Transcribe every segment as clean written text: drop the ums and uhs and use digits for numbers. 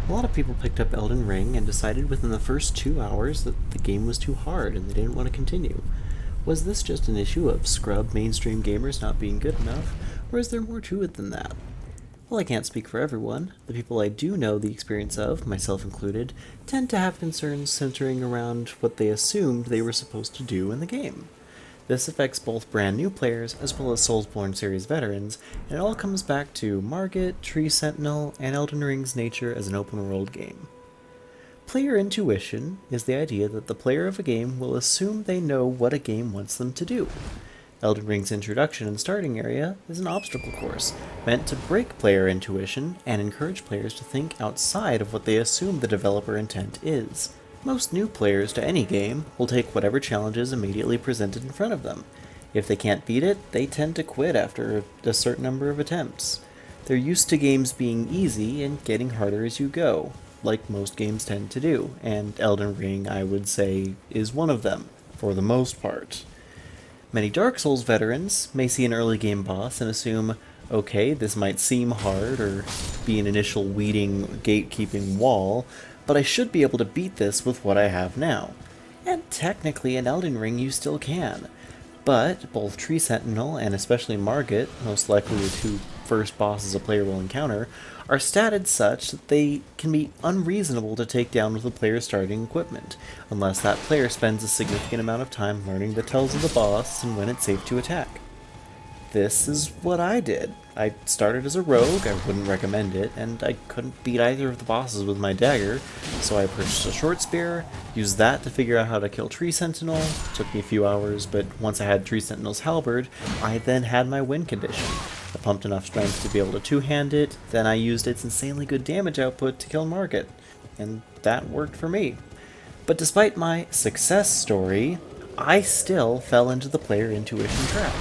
A lot of people picked up Elden Ring and decided within the first 2 hours that the game was too hard and they didn't want to continue. Was this just an issue of scrub mainstream gamers not being good enough, or is there more to it than that? Well, I can't speak for everyone. The people I do know the experience of, myself included, tend to have concerns centering around what they assumed they were supposed to do in the game. This affects both brand new players as well as Soulsborne series veterans, and it all comes back to Margit, Tree Sentinel, and Elden Ring's nature as an open world game. Player intuition is the idea that the player of a game will assume they know what a game wants them to do. Elden Ring's introduction and starting area is an obstacle course, meant to break player intuition and encourage players to think outside of what they assume the developer intent is. Most new players to any game will take whatever challenge is immediately presented in front of them. If they can't beat it, they tend to quit after a certain number of attempts. They're used to games being easy and getting harder as you go, like most games tend to do, and Elden Ring, I would say, is one of them, for the most part. Many Dark Souls veterans may see an early game boss and assume, okay, this might seem hard or be an initial weeding gatekeeping wall, but I should be able to beat this with what I have now. And technically in Elden Ring you still can. But both Tree Sentinel and especially Margit, most likely the two first bosses a player will encounter, are statted such that they can be unreasonable to take down with the player's starting equipment, unless that player spends a significant amount of time learning the tells of the boss and when it's safe to attack. This is what I did. I started as a rogue, I wouldn't recommend it, and I couldn't beat either of the bosses with my dagger, so I purchased a short spear, used that to figure out how to kill Tree Sentinel. It took me a few hours, but once I had Tree Sentinel's halberd, I then had my win condition. I pumped enough strength to be able to two-hand it, then I used its insanely good damage output to kill Margit, and that worked for me. But despite my success story, I still fell into the player intuition trap.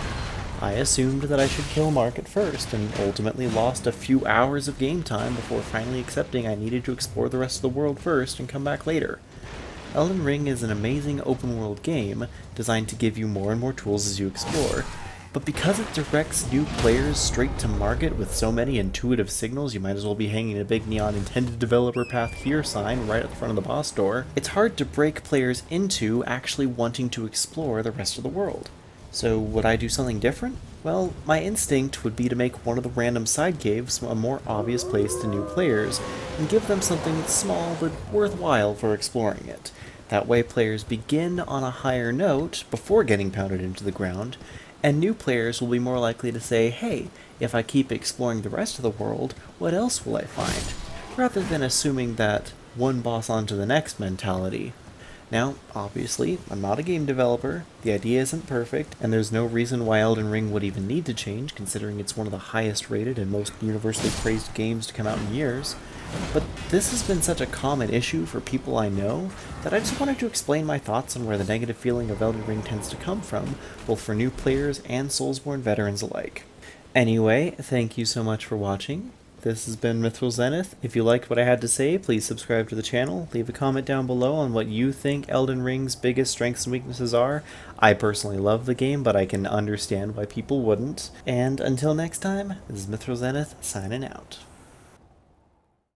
I assumed that I should kill Margit first, and ultimately lost a few hours of game time before finally accepting I needed to explore the rest of the world first and come back later. Elden Ring is an amazing open world game, designed to give you more and more tools as you explore, but because it directs new players straight to Margit with so many intuitive signals, you might as well be hanging a big neon intended developer path here sign right at the front of the boss door, it's hard to break players into actually wanting to explore the rest of the world. So would I do something different? Well, my instinct would be to make one of the random side caves a more obvious place to new players, and give them something small but worthwhile for exploring it. That way players begin on a higher note before getting pounded into the ground, and new players will be more likely to say, hey, if I keep exploring the rest of the world, what else will I find? Rather than assuming that one boss onto the next mentality. Now, obviously, I'm not a game developer, the idea isn't perfect, and there's no reason why Elden Ring would even need to change, considering it's one of the highest rated and most universally praised games to come out in years. But this has been such a common issue for people I know, that I just wanted to explain my thoughts on where the negative feeling of Elden Ring tends to come from, both for new players and Soulsborne veterans alike. Anyway, thank you so much for watching. This has been Mithril Zenith. If you liked what I had to say, please subscribe to the channel. Leave a comment down below on what you think Elden Ring's biggest strengths and weaknesses are. I personally love the game, but I can understand why people wouldn't. And until next time, this is Mithril Zenith signing out.